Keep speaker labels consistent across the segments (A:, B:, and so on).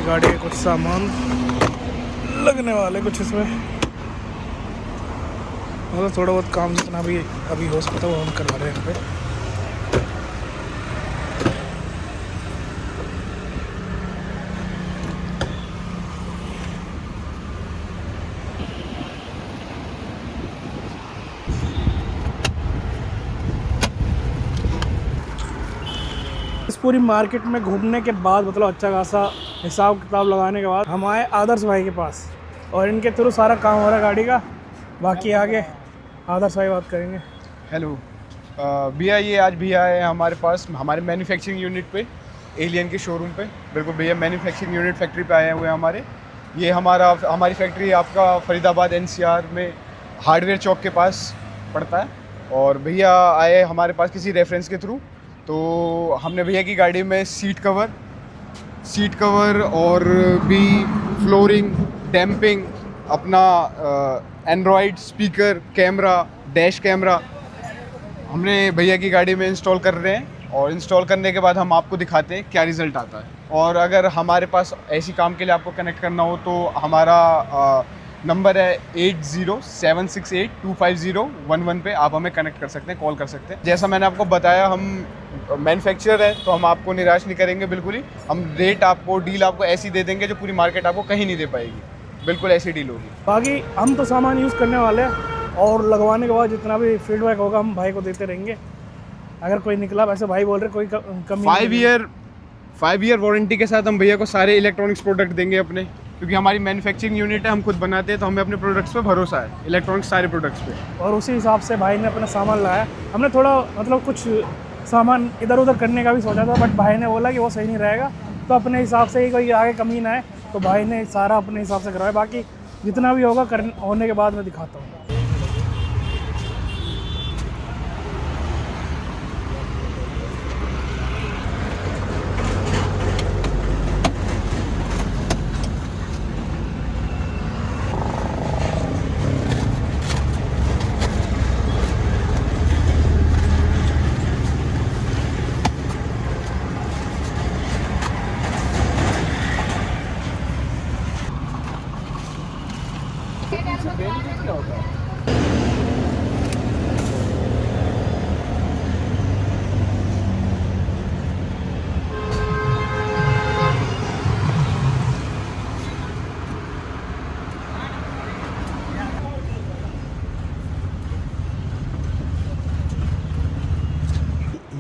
A: गाड़ी के कुछ सामान लगने वाले कुछ इसमें, मतलब थोड़ा बहुत काम जितना भी अभी हो सकता है वो हम करवा रहे हैं यहाँ पे। इस पूरी मार्केट में घूमने के बाद मतलब अच्छा खासा हिसाब किताब लगाने के बाद हम आए आदर्श भाई के पास और इनके थ्रू सारा काम हो रहा है गाड़ी का। बाकी आगे आदर्श भाई बात करेंगे।
B: हेलो भैया, ये आज भैया आए हैं हमारे पास हमारे मैन्युफैक्चरिंग यूनिट पे, एलियन के शोरूम पे। बिल्कुल भैया मैन्युफैक्चरिंग यूनिट फैक्ट्री पे आए हुए हैं हमारे। ये हमारी फैक्ट्री आपका फरीदाबाद एनसीआर में हार्डवेयर चौक के पास पड़ता है। और भैया आए हमारे पास किसी रेफरेंस के थ्रू, तो हमने भैया की गाड़ी में सीट कवर और भी फ्लोरिंग, डैम्पिंग, अपना Android speaker, camera, dash camera हमने भैया की गाड़ी में इंस्टॉल कर रहे हैं। और इंस्टॉल करने के बाद हम आपको दिखाते हैं क्या रिज़ल्ट आता है। और अगर हमारे पास ऐसी काम के लिए आपको कनेक्ट करना हो तो हमारा नंबर है 8076825011 पे आप हमें कनेक्ट कर सकते हैं, कॉल कर सकते हैं। जैसा मैंने आपको बताया, हम मैन्युफैक्चरर है तो हम आपको निराश नहीं करेंगे बिल्कुल ही। हम रेट आपको, डील आपको ऐसी दे देंगे जो पूरी मार्केट आपको कहीं नहीं दे पाएगी। बिल्कुल ऐसी डील होगी।
A: बाकी हम तो सामान यूज़ करने वाले हैं और लगवाने के बाद जितना भी फीडबैक होगा हम भाई को देते रहेंगे। अगर कोई निकला, वैसे भाई बोल रहे कोई कमी
B: 5 ईयर वारंटी के साथ हम भैया को सारे इलेक्ट्रॉनिक्स प्रोडक्ट देंगे अपने, क्योंकि हमारी मैन्युफैक्चरिंग यूनिट है, हम खुद बनाते हैं तो हमें अपने प्रोडक्ट्स पे भरोसा है, इलेक्ट्रॉनिक्स सारे प्रोडक्ट्स पे।
A: और उसी हिसाब से भाई ने अपना सामान लाया। हमने थोड़ा मतलब कुछ सामान इधर उधर करने का भी सोचा था, बट भाई ने बोला कि वो सही नहीं रहेगा, तो अपने हिसाब से ही कोई आगे कमी ना है, तो भाई ने सारा अपने हिसाब से करवाया। बाकी जितना भी होगा होने के बाद मैं दिखाता हूँ।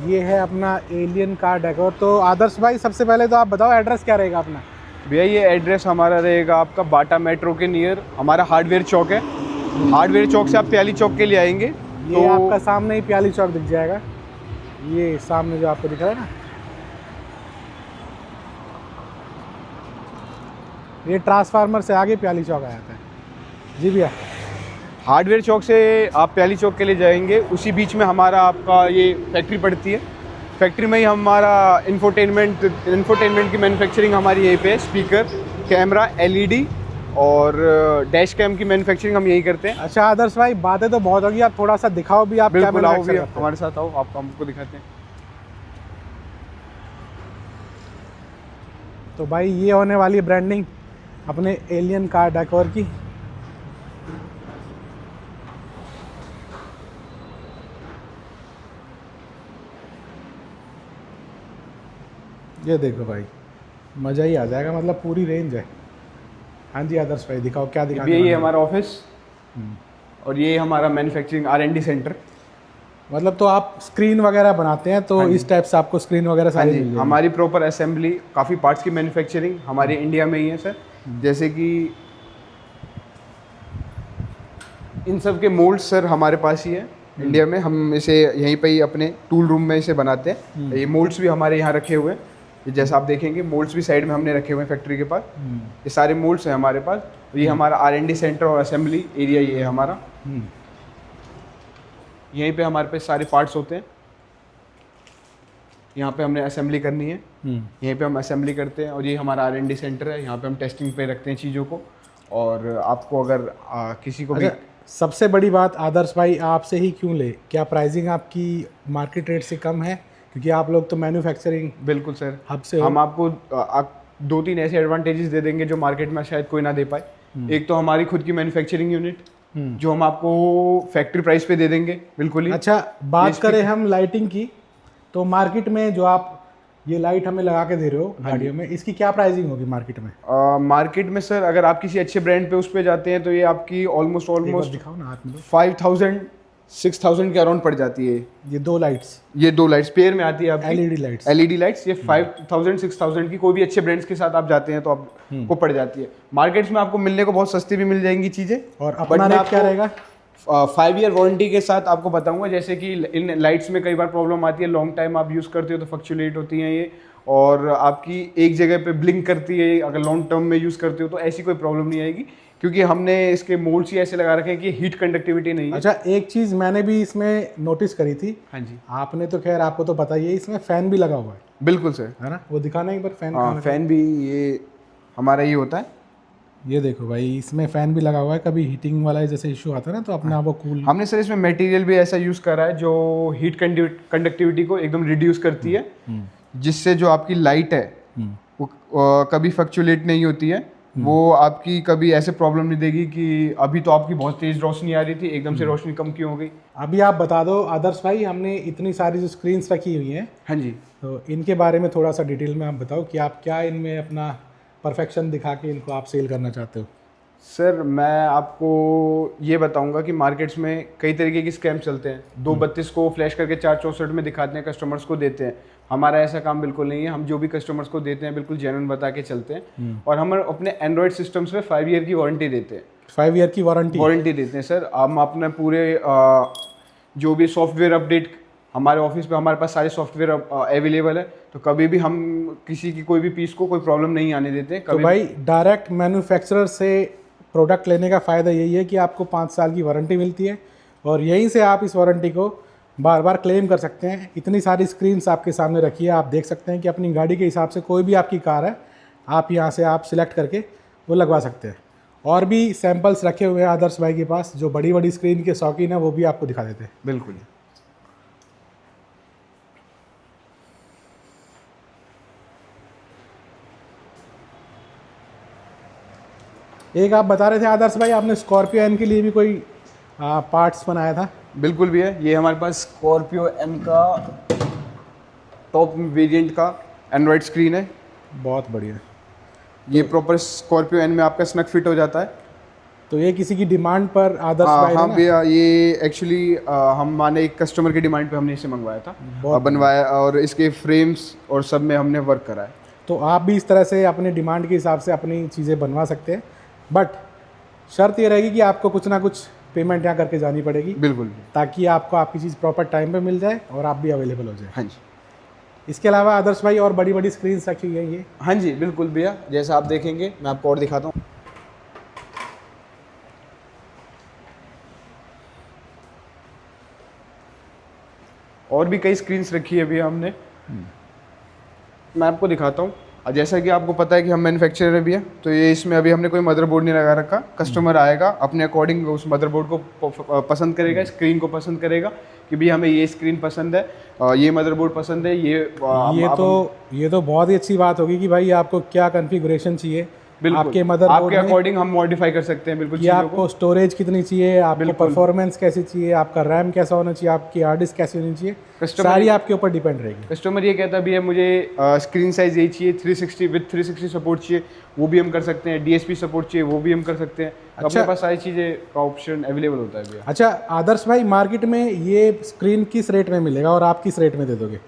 A: ये है अपना एलियन कार डेकोर। तो आदर्श भाई, सबसे पहले तो आप बताओ एड्रेस क्या रहेगा अपना?
B: भैया ये एड्रेस हमारा रहेगा आपका बाटा मेट्रो के नियर, हमारा हार्डवेयर चौक है। हार्डवेयर चौक से आप प्याली चौक के लिए आएंगे
A: ये तो आपका सामने ही प्याली चौक दिख जाएगा। ये सामने जो आपको दिख रहा है ना, ये ट्रांसफार्मर से आगे प्याली चौक आ जाता है। जी भैया,
B: हार्डवेयर चौक से आप प्याली चौक के लिए जाएंगे, उसी बीच में हमारा आपका ये फैक्ट्री पड़ती है। फैक्ट्री में ही हमारा इंफोटेनमेंट की मैन्युफैक्चरिंग हमारी यहीं पे है। स्पीकर, कैमरा, एलईडी और डैश कैम की मैन्युफैक्चरिंग हम यही करते हैं।
A: अच्छा आदर्श भाई, बातें तो बहुत होगी, आप थोड़ा सा दिखाओ भी, आप क्या
B: बिल्कुल, आओ भी
A: मैन्युफैक्चर करते हैं?
B: हमारे साथ आओ, आप हमको दिखाते हैं।
A: तो भाई ये होने वाली है ब्रांडिंग अपने एलियन कार डेकोर की। ये देखो भाई, मज़ा ही आ जाएगा, मतलब पूरी रेंज है। हाँ जी आदर्श भाई, दिखाओ क्या दिखा।
B: ये हमारा ऑफिस और ये हमारा मैन्युफैक्चरिंग R&D सेंटर।
A: मतलब तो आप स्क्रीन वगैरह बनाते हैं, तो इस टाइप से आपको स्क्रीन वगैरह सारी मिल जाएगी।
B: हमारी प्रॉपर असेंबली, काफ़ी पार्ट्स की मैन्युफैक्चरिंग हमारी इंडिया में ही है सर। जैसे कि इन सब के मोल्ड्स सर हमारे पास ही है इंडिया में। हम इसे यहीं पे ही अपने टूल रूम में इसे बनाते हैं। ये मोल्ड्स भी हमारे यहाँ रखे हुए हैं। ये जैसा आप देखेंगे, मोल्ड्स भी साइड में हमने रखे हुए हैं फैक्ट्री के पास। ये सारे मोल्ड्स हैं हमारे पास। ये हमारा R&D सेंटर और असेंबली एरिया ये है हमारा। यहीं पे हमारे पास सारे पार्ट्स होते हैं। यहाँ पे हमने असेंबली करनी है, यहीं पे हम असेंबली करते हैं। और ये हमारा R&D सेंटर है, यहाँ पे हम टेस्टिंग पे रखते हैं चीज़ों को। और आपको अगर किसी को भी
A: सबसे बड़ी बात आदर्श भाई, आपसे ही क्यों ले? क्या प्राइसिंग आपकी मार्केट रेट से कम है? क्योंकि आप लोग तो मैन्युफैक्चरिंग
B: बिल्कुल सर
A: हब से
B: हम आपको दो तीन ऐसे एडवांटेजेस दे देंगे जो मार्केट में शायद कोई ना दे पाए। एक तो हमारी खुद की मैन्युफैक्चरिंग यूनिट जो हम आपको फैक्ट्री प्राइस पे दे देंगे बिल्कुल ही।
C: अच्छा, बात करें हम लाइटिंग की, तो मार्केट में जो आप ये लाइट हमें लगा के दे रहे हो गाड़ियों में, इसकी क्या प्राइसिंग होगी मार्केट में?
B: मार्केट में सर अगर आप किसी अच्छे ब्रांड पे उस पे जाते हैं तो ये आपकी ऑलमोस्ट
C: दिखाओ ना हाथ में।
B: 5000 6000 के अराउंड पड़ जाती है।
C: ये दो लाइट्स,
B: ये दो लाइट्स पेयर में आती है आपकी
C: एलईडी लाइट्स।
B: एलईडी लाइट्स, ये 5000 6000 की कोई भी अच्छे ब्रांड्स के साथ आप जाते हैं तो आपको पड़ जाती है। मार्केट्स में आपको मिलने को बहुत सस्ती भी मिल जाएंगी चीज़ें।
C: और अपना रेट क्या रहेगा?
B: 5 ईयर वारंटी के साथ आपको बताऊंगा। जैसे कि इन लाइट्स में कई बार प्रॉब्लम आती है, लॉन्ग टाइम आप यूज़ करते हो तो फ्लक्चुएट होती हैं ये, और आपकी एक जगह पे ब्लिंक करती है। अगर लॉन्ग टर्म में यूज़ करते हो तो ऐसी कोई प्रॉब्लम नहीं आएगी, क्योंकि हमने इसके मोल्ड्स ही ऐसे लगा रखे हैं कि हीट कंडक्टिविटी नहीं है।
C: अच्छा, एक चीज़ मैंने भी इसमें नोटिस करी थी।
B: हाँ जी,
C: आपने तो खैर, आपको तो पता ही है, इसमें फ़ैन भी लगा हुआ है।
B: बिल्कुल सर,
C: है ना? वो दिखाना एक बार फ़ैन।
B: हाँ फैन भी ये हमारा ही होता है।
C: ये देखो भाई, इसमें फ़ैन भी लगा हुआ है। कभी हीटिंग वाला जैसे इशू आता है ना, तो अपना वो कूल।
B: हमने सर इसमें मटेरियल भी ऐसा यूज़ करा है जो हीट कंडक्टिविटी को एकदम रिड्यूस करती है, जिससे जो आपकी लाइट है वो कभी फ्लक्चुएट नहीं होती है। वो आपकी कभी ऐसे प्रॉब्लम नहीं देगी कि अभी तो आपकी बहुत तेज रोशनी आ रही थी, एकदम से रोशनी कम क्यों हो गई।
C: अभी आप बता दो आदर्श भाई, हमने इतनी सारी जो स्क्रीन्स रखी हुई हैं,
B: हाँ जी,
C: तो इनके बारे में थोड़ा सा डिटेल में आप बताओ कि आप क्या इनमें अपना परफेक्शन दिखा के इनको आप सेल करना चाहते हो।
B: सर मैं आपको ये बताऊंगा कि मार्केट्स में कई तरीके की स्कैम चलते हैं। 232 को फ्लैश करके 464 में दिखाते हैं, कस्टमर्स को देते हैं। हमारा ऐसा काम बिल्कुल नहीं है। हम जो भी कस्टमर्स को देते हैं बिल्कुल जेन्युइन बता के चलते हैं, और हम अपने एंड्रॉयड सिस्टम्स पे 5 ईयर की वारंटी देते हैं।
C: 5 ईयर की वारंटी
B: देते हैं सर। हम अपने पूरे जो भी सॉफ्टवेयर अपडेट, हमारे ऑफिस पे हमारे पास सारे सॉफ्टवेयर अवेलेबल है, तो कभी भी हम किसी की कोई भी पीस को कोई प्रॉब्लम नहीं आने देते।
C: तो भाई डायरेक्ट मैन्युफैक्चरर से प्रोडक्ट लेने का फ़ायदा यही है कि आपको 5 साल की वारंटी मिलती है, और यहीं से आप इस वारंटी को बार बार क्लेम कर सकते हैं। इतनी सारी स्क्रीन्स आपके सामने रखी है, आप देख सकते हैं कि अपनी गाड़ी के हिसाब से कोई भी आपकी कार है, आप यहाँ से आप सिलेक्ट करके वो लगवा सकते हैं। और भी सैम्पल्स रखे हुए हैं आदर्श भाई के पास, जो बड़ी बड़ी स्क्रीन के शौकीन है वो भी आपको दिखा देते हैं।
B: बिल्कुल।
C: एक आप बता रहे थे आदर्श भाई, आपने स्कॉर्पियो एन के लिए भी कोई पार्ट्स बनाया था।
B: बिल्कुल भी है। ये हमारे पास स्कॉर्पियो एन का टॉप वेरिएंट का एंड्रॉयड स्क्रीन है।
C: बहुत बढ़िया।
B: ये प्रॉपर स्कॉर्पियो एन में आपका स्नग फिट हो जाता है।
C: तो ये किसी की डिमांड पर आदर्श भाई
B: हाँ
C: ने
B: भैया, ये एक्चुअली हम माने एक कस्टमर की डिमांड पे हमने इसे मंगवाया था, बनवाया, और इसके फ्रेम्स और सब में हमने वर्क करा है।
C: तो आप भी इस तरह से अपने डिमांड के हिसाब से अपनी चीज़ें बनवा सकते हैं, बट शर्त ये रहेगी कि आपको कुछ ना कुछ पेमेंट यहाँ करके जानी पड़ेगी।
B: बिल्कुल,
C: ताकि आपको आपकी चीज़ प्रॉपर टाइम पे मिल जाए और आप भी अवेलेबल हो जाए।
B: हाँ जी।
C: इसके अलावा आदर्श भाई और बड़ी बड़ी स्क्रीन रखी हुई है ये।
B: हाँ जी बिल्कुल भैया, जैसा आप देखेंगे मैं आपको और दिखाता हूँ। और भी कई स्क्रीन्स रखी है भैया हमने, मैं आपको दिखाता हूँ। जैसा कि आपको पता है कि हम मैन्युफैक्चरर भी है, तो ये इसमें अभी हमने कोई मदरबोर्ड नहीं लगा रखा। कस्टमर आएगा अपने अकॉर्डिंग उस मदरबोर्ड को पसंद करेगा, स्क्रीन को पसंद करेगा कि भाई हमें ये स्क्रीन पसंद है, ये मदरबोर्ड पसंद है।
C: ये तो बहुत ही अच्छी बात होगी कि भाई आपको क्या कॉन्फ़िगरेशन चाहिए, आपके मदरबोर्ड
B: आपके अकॉर्डिंग हम मॉडिफाई कर सकते हैं बिल्कुल।
C: कि आपको स्टोरेज कितनी चाहिए, आपको परफॉर्मेंस कैसी चाहिए, आपका रैम कैसा होना चाहिए, आपकी हार्ड डिस्क कैसी होनी चाहिए, सारी आपके ऊपर डिपेंड रहेगी।
B: कस्टमर ये कहता भी है मुझे स्क्रीन साइज यही चाहिए, 360 विद 360 सपोर्ट चाहिए, वो भी हम कर सकते हैं। DSP सपोर्ट चाहिए, वो भी हम कर सकते हैं। अच्छा, अपने पास सारी चीज़ें का ऑप्शन अवेलेबल होता है भैया।
C: अच्छा आदर्श भाई, मार्केट में ये स्क्रीन किस रेट में मिलेगा और आप किस रेट में दे दोगे?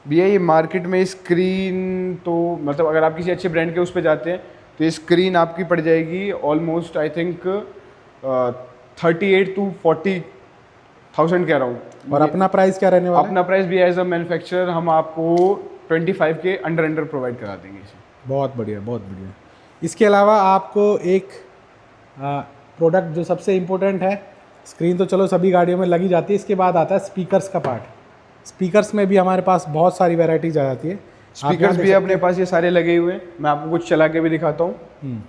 B: भैया ये मार्केट में स्क्रीन तो मतलब अगर आप किसी अच्छे ब्रांड के उस पर जाते हैं तो ये स्क्रीन आपकी पड़ जाएगी ऑलमोस्ट आई थिंक 38 to 40,000 के अराउंड।
C: और अपना प्राइस क्या रहने वाला है?
B: अपना प्राइस भी एज अ मैन्युफैक्चरर हम आपको 25 के अंडर प्रोवाइड करा देंगे इसे।
C: बहुत बढ़िया, बहुत बढ़िया। इसके अलावा आपको एक प्रोडक्ट जो सबसे इम्पोर्टेंट है, स्क्रीन तो चलो सभी गाड़ियों में लगी जाती है, इसके बाद आता है स्पीकर्स का पार्ट। स्पीकर्स में भी हमारे पास बहुत सारी वैराइटीज आ जाती है।
B: स्पीकर्स भी अपने पास ये सारे लगे हुए हैं, मैं आपको कुछ चला के भी दिखाता हूँ।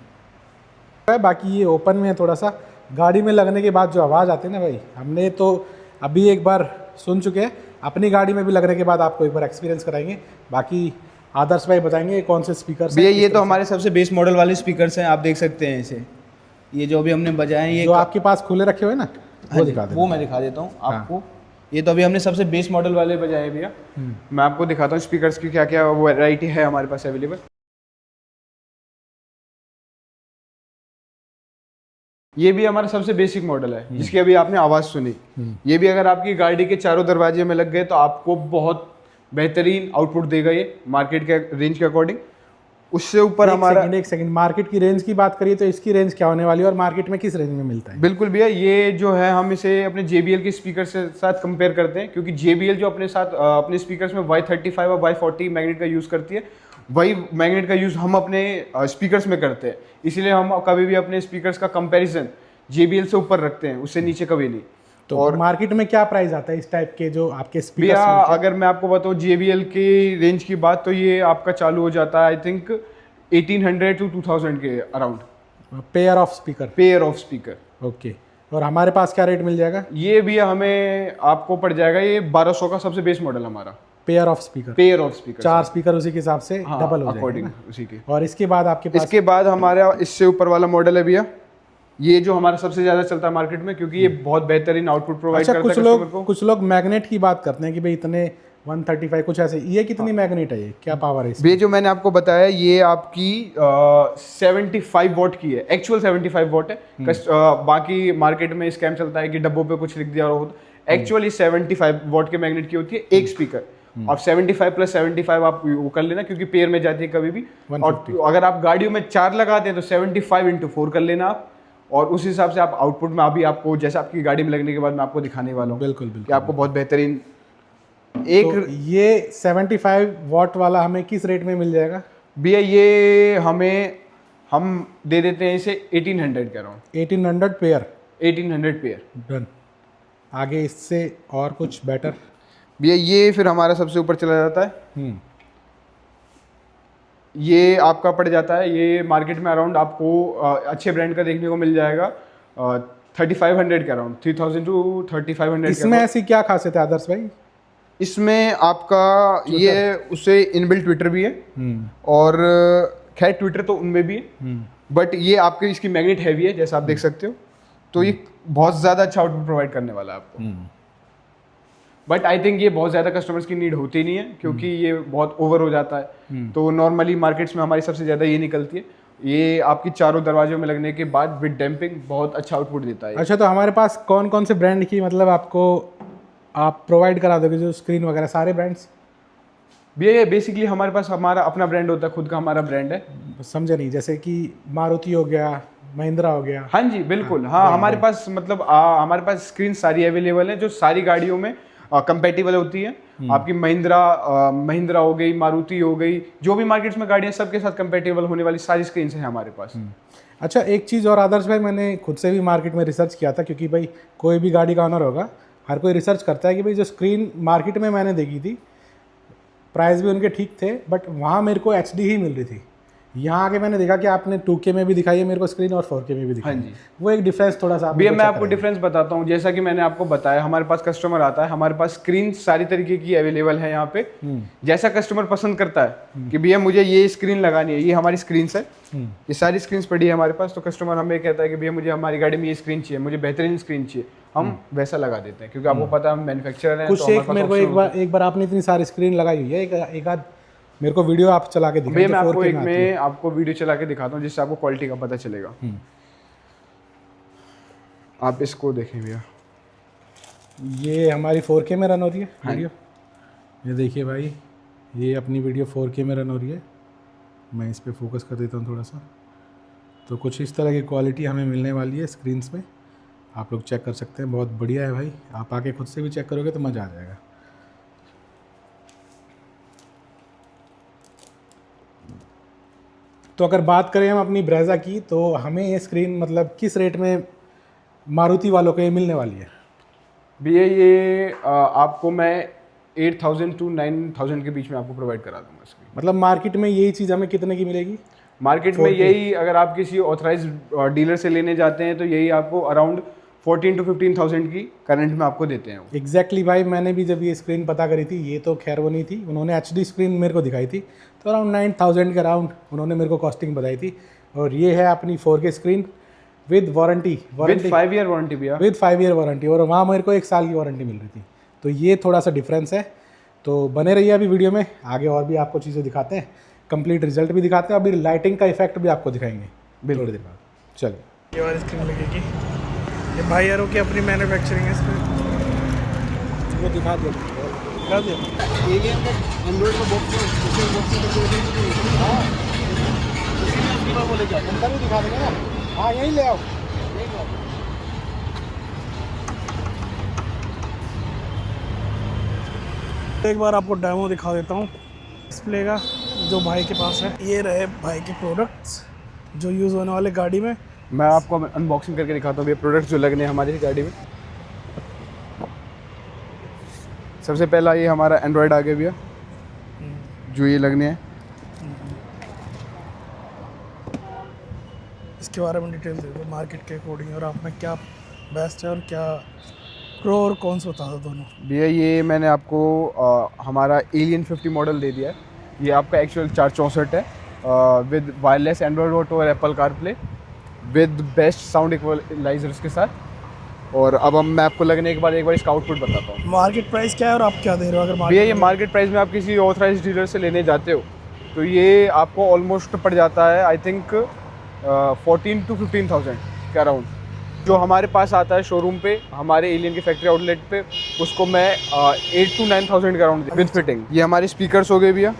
C: बाकी ये ओपन में है, थोड़ा सा गाड़ी में लगने के बाद जो आवाज़ आती है ना भाई, हमने तो अभी एक बार सुन चुके हैं, अपनी गाड़ी में भी लगने के बाद आपको एक बार एक्सपीरियंस कराएंगे। बाकी आदर्श भाई बताएंगे कौन से स्पीकर
D: भैया ये तो हमारे सबसे बेस मॉडल वाले स्पीकर्स हैं, आप देख सकते हैं इसे। ये जो अभी हमने बजाए हैं, ये
C: जो आपके पास खुले रखे हुए ना,
D: हाँ
C: वो
D: जी,
C: दिखा दे।
D: वो मैं दिखा देता हूँ आपको। ये तो अभी हमने सबसे बेस मॉडल वाले बजाए हैं भैया।
B: मैं आपको दिखाता हूँ स्पीकर्स की क्या क्या वैरायटी है हमारे पास अवेलेबल। ये भी हमारा सबसे बेसिक मॉडल है जिसकी अभी आपने आवाज़ सुनी। ये भी अगर आपकी गाड़ी के चारों दरवाजे में लग गए तो आपको बहुत बेहतरीन आउटपुट देगा ये मार्केट के रेंज के अकॉर्डिंग। उससे ऊपर हमारा
C: एक सेकंड मार्केट की रेंज की बात करिए तो इसकी रेंज क्या होने वाली है और मार्केट में किस रेंज में मिलता है?
B: बिल्कुल भैया, ये जो है हम इसे अपने JBL के स्पीकर से साथ कंपेयर करते हैं, क्योंकि JBL जो अपने साथ अपने स्पीकर्स में Y35 और Y40 मैग्नेट का यूज़ करती है, वही मैग्नेट का यूज़ हम अपने स्पीकर्स में करते हैं। इसीलिए हम कभी भी अपने स्पीकर्स का कंपैरिजन JBL से ऊपर रखते हैं, उससे नीचे कभी नहीं।
C: तो और मार्केट में क्या प्राइस आता है इस टाइप के जो आपके स्पीकर?
B: भैया अगर मैं आपको बताऊँ JBL की रेंज की बात, तो ये आपका चालू हो जाता है आई थिंक 1800 to 2000 के around
C: pair of speaker.
B: Pair of speaker.
C: Okay, और हमारे पास क्या रेट मिल जाएगा?
B: ये भी हमें आपको पड़ जाएगा ये 1200 का सबसे बेस मॉडल हमारा।
C: Pair of speaker,
B: pair of speaker,
C: 4 speaker उसी के हिसाब से
B: हाँ,
C: डबल हो
B: अकॉर्डिंग
C: जाएगा
B: उसी के।
C: और इसके बाद आपके पास
B: इसके बाद हमारा इससे ऊपर वाला मॉडल है भैया, ये जो हमारा सबसे ज्यादा चलता है मार्केट में, क्योंकि ये बहुत बेहतरीन आउटपुट प्रोवाइड
C: अच्छा,
B: करता है कस्टमर को।
C: कुछ लोग मैग्नेट की बात करते हैं कि भाई इतने 135 कुछ ऐसे, ये कितनी मैग्नेट है, ये क्या पावर है इसमें?
B: ये जो मैंने आपको बताया ये आपकी 75 वॉट की है, एक्चुअल 75 वॉट है। बाकी मार्केट में स्कैम चलता है कि डब्बों पे कुछ लिख दिया हो, एक्चुअली 75 वॉट के मैग्नेट की होती है एक स्पीकर। और 75 + 75 आप वो कर लेना, क्योंकि पेयर में जाती है कभी भी। और अगर आप गाड़ियों में 4 लगाते हैं तो 75 × 4 कर लेना आप, और उस हिसाब से आप आउटपुट में अभी आपको जैसे आपकी गाड़ी में लगने के बाद मैं आपको दिखाने वाला हूँ
C: बिल्कुल
B: कि आपको बहुत बेहतरीन
C: एक तो ये 75 वॉट वाला हमें किस रेट में मिल जाएगा?
B: भैया ये हम दे देते हैं इसे 1800 के अराउंड।
C: 1800 पेयर?
B: 1800 पेयर।
C: डन। आगे इससे और कुछ बेटर?
B: भैया ये फिर हमारा सबसे ऊपर चला जाता है। ये आपका पड़ जाता है, ये मार्केट में अराउंड आपको अच्छे ब्रांड का देखने को मिल जाएगा 3500 के अराउंड, 3000 to 3500।
C: इसमें ऐसी क्या खासियत है आदर्श भाई?
B: इसमें आपका ये उससे इनबिल्ट ट्विटर भी है, और खैर ट्विटर तो उनमें भी है, बट ये आपके इसकी मैग्नेट हैवी है जैसा आप देख सकते हो, तो ये बहुत ज़्यादा अच्छा आउटपुट प्रोवाइड करने वाला है आपको। बट आई थिंक ये बहुत ज़्यादा कस्टमर्स की नीड होती नहीं है, क्योंकि ये बहुत ओवर हो जाता है। तो नॉर्मली मार्केट्स में हमारी सबसे ज़्यादा ये निकलती है। ये आपकी चारों दरवाजों में लगने के बाद विद डैम्पिंग बहुत अच्छा आउटपुट देता है।
C: अच्छा, तो हमारे पास कौन कौन से ब्रांड की मतलब आपको आप प्रोवाइड करा दोगे जो स्क्रीन वगैरह? सारे ब्रांड्स?
B: भैया ये बेसिकली हमारे पास हमारा अपना ब्रांड होता है, खुद का हमारा ब्रांड है।
C: समझे नहीं, जैसे कि मारुति हो गया, महिंद्रा हो गया।
B: हाँ जी बिल्कुल, हाँ हमारे पास मतलब हमारे पास स्क्रीन सारी अवेलेबल है जो सारी गाड़ियों में कंपेटिबल होती है। आपकी महिंद्रा हो गई, मारुति हो गई, जो भी मार्केट्स में गाड़ियाँ सबके साथ कंपेटिबल होने वाली सारी स्क्रीन है हमारे पास।
C: अच्छा, एक चीज़ और आदर्श भाई, मैंने खुद से भी मार्केट में रिसर्च किया था, क्योंकि भाई कोई भी गाड़ी का ऑनर होगा, हर कोई रिसर्च करता है कि भाई जो स्क्रीन मार्केट में मैंने देखी थी, प्राइस भी उनके ठीक थे, बट वहाँ मेरे को HD ही मिल रही थी। यहाँ आके मैंने देखा कि आपने 2K में भी दिखाई है मेरे को स्क्रीन और 4K में भी दिखाई।
B: हाँ जी,
C: वो एक डिफरेंस थोड़ा सा
B: भैया मैं आपको डिफरेंस बताता हूँ। जैसा कि मैंने आपको बताया, हमारे पास कस्टमर आता है, हमारे पास स्क्रीन सारी तरीके की अवेलेबल है यहाँ पे। जैसा कस्टमर पसंद करता है कि भैया मुझे ये स्क्रीन लगानी है, ये हमारी स्क्रीन है, ये सारी स्क्रीन पड़ी है हमारे पास, तो कस्टमर हमें कहता है कि भैया मुझे हमारी गाड़ी में ये स्क्रीन चाहिए, मुझे बेहतरीन स्क्रीन चाहिए, हम वैसा लगा देते हैं, क्योंकि आपको पता है हम मैन्युफैक्चरर हैं।
C: कुछ एक मेरे को एक बार आपने इतनी सारी स्क्रीन लगाई हुई है, एक आध मेरे को वीडियो आप चला के दिखाइए।
B: मैं आपको वीडियो चला के दिखाता हूँ जिससे आपको क्वालिटी का पता चलेगा। आप इसको देखें भैया,
C: ये हमारी 4K में रन हो रही है वीडियो। ये देखिए भाई, ये अपनी वीडियो 4K में रन हो रही है। मैं इस पर फोकस कर देता हूँ थोड़ा सा, तो कुछ इस तरह की क्वालिटी हमें मिलने वाली है स्क्रीन्स में। आप लोग चेक कर सकते हैं, बहुत बढ़िया है भाई। आप आके खुद से भी चेक करोगे तो मज़ा आ जाएगा। तो अगर बात करें हम अपनी ब्रेजा की, तो हमें ये स्क्रीन मतलब किस रेट में मारुति वालों को ये मिलने वाली है?
B: भैया ये आपको मैं 8000 to 9000 के बीच में आपको प्रोवाइड करा दूंगा स्क्रीन।
C: मतलब मार्केट में यही चीज़ हमें कितने की मिलेगी?
B: मार्केट में यही, अगर आप किसी ऑथराइज डीलर से लेने जाते हैं तो यही आपको अराउंड 14 to 15,000 की करंट में आपको देते हैं वो।
C: एग्जैक्टली भाई, मैंने भी जब ये स्क्रीन पता करी थी, ये तो खैर वो नहीं थी, उन्होंने HD स्क्रीन मेरे को दिखाई थी, तो अराउंड 9,000 के अराउंड उन्होंने मेरे को कॉस्टिंग बताई थी। और ये है अपनी 4K screen with warranty,
B: with 5 year warranty भैया।
C: विद 5 ईयर वारंटी, और वहाँ मेरे को 1 साल की वारंटी मिल रही थी। तो ये थोड़ा सा डिफरेंस है। तो बने रहिए अभी वीडियो में, आगे और भी आपको चीज़ें दिखाते हैं, कंप्लीट रिजल्ट भी दिखाते हैं, अभी लाइटिंग का इफेक्ट भी आपको दिखाएंगे थोड़ी देर बाद। चलिए,
A: ये वाली स्क्रीन लगेगी, ये भाई यारों की अपनी मैन्युफैक्चरिंग है इसमें।
C: वो दिखा दो,
A: दिखा दिया
C: एंड्रॉइड का बॉक्स अंदर ही दिखा देंगे ना। हाँ, यहीं ले आओ।
A: एक बार आपको डेमो दिखा देता हूँ डिस्प्ले का जो भाई के पास है। ये रहे भाई के प्रोडक्ट्स जो यूज़ होने वाले गाड़ी में।
B: मैं आपको अनबॉक्सिंग करके दिखाता हूँ ये प्रोडक्ट जो लगने हैं हमारी गाड़ी में। सबसे पहला ये हमारा एंड्रॉयड आ गया भैया, जो ये लगने हैं।
A: इसके बारे में डिटेल दे दो मार्केट के अकॉर्डिंग, और आप में क्या बेस्ट है और क्या प्रो और कौन सा बता दो दोनों।
B: भैया ये मैंने आपको हमारा एलियन 50 मॉडल दे दिया है। ये आपका एक्चुअल 464 है विद वायरलेस एंड्रॉयड ऑटो और Apple CarPlay with best sound equalisers के साथ। और अब मैं आपको लगने के बाद एक बार इसका आउटपुट बताता हूँ।
A: मार्केट प्राइस क्या है और आप क्या दे रहे हो? अगर
B: भैया ये मार्केट प्राइस में आप किसी ऑथराइज डीलर से लेने जाते हो तो ये आपको ऑलमोस्ट पड़ जाता है आई थिंक 14 to 15,000 के अराउंड। जो हमारे पास आता है शोरूम पे हमारे एलियन की फैक्ट्री आउटलेट पे, उसको मैं 8 to 9,000 के अराउंड विद फिटिंग। ये हमारे स्पीकर्स हो गए भैया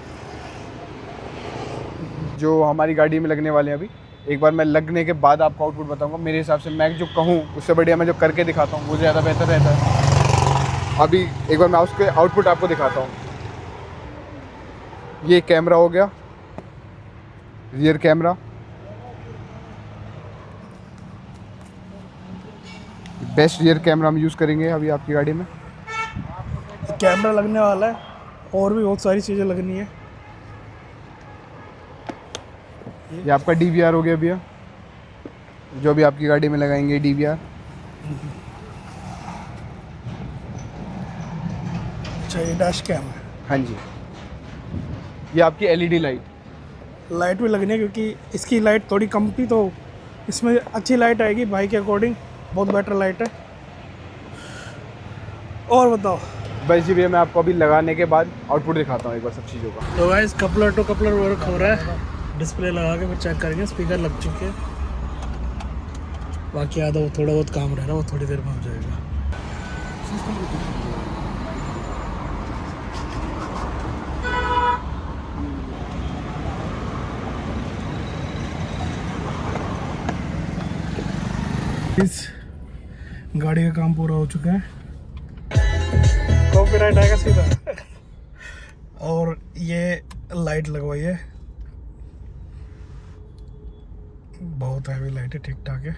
B: जो हमारी गाड़ी में लगने वाले हैं। अभी एक बार मैं लगने के बाद आपको आउटपुट बताऊंगा। मेरे हिसाब से मैं जो कहूँ उससे बढ़िया मैं जो करके दिखाता हूँ वो ज़्यादा बेहतर रहता है। अभी एक बार मैं उसके आउटपुट आपको दिखाता हूँ। ये कैमरा हो गया, rear camera, best rear camera हम यूज़ करेंगे अभी आपकी गाड़ी में।
A: कैमरा लगने वाला है और भी बहुत सारी चीज़ें लगनी है।
B: ये आपका DVR हो गया भैया, जो भी आपकी गाड़ी में लगाएंगे DVR।
A: अच्छा, ये डैश कैम है।
B: हाँ जी, ये आपकी LED
A: लाइट भी लगनी है क्योंकि इसकी लाइट थोड़ी कम थी, तो इसमें अच्छी लाइट आएगी भाई के अकॉर्डिंग, बहुत बेटर लाइट है। और बताओ।
B: बस जी भैया मैं आपको अभी लगाने के बाद आउटपुट दिखाता हूँ एक बार सब चीज़ों का।
A: तो guys coupler to coupler work हो रहा है, डिस्प्ले लगा के फिर चेक करेंगे। स्पीकर लग चुके हैं, बाकी आधा वो थोड़ा बहुत काम रह रहा है, वो थोड़ी देर में हो जाएगा। इस गाड़ी का काम पूरा हो चुका है, कॉपीराइट आएगा सीधा। और ये लाइट लगवाई है, बहुत हैवी लाइट है, ठीक ठाक है।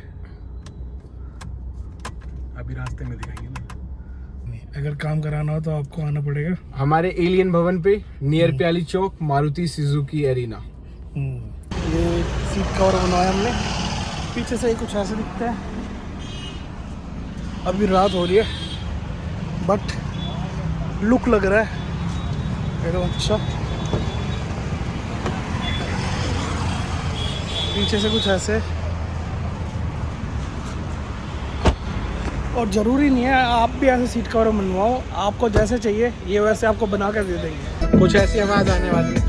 A: अभी रास्ते में दिखाएंगे ना, नहीं अगर काम कराना हो तो आपको आना पड़ेगा
B: हमारे एलियन भवन पे नियर प्याली चौक, मारुति सुजुकी एरिना।
A: ये सीट कवर बनवाया हमने, पीछे से ही कुछ ऐसे दिखता है। अभी रात हो रही है बट लुक लग रहा है एकदम अच्छा। पीछे से कुछ ऐसे, और ज़रूरी नहीं है आप भी ऐसे सीट कवर बनवाओ, आपको जैसे चाहिए ये वैसे आपको बना कर दे देंगे।
C: कुछ ऐसी आवाज़ आने वाली है।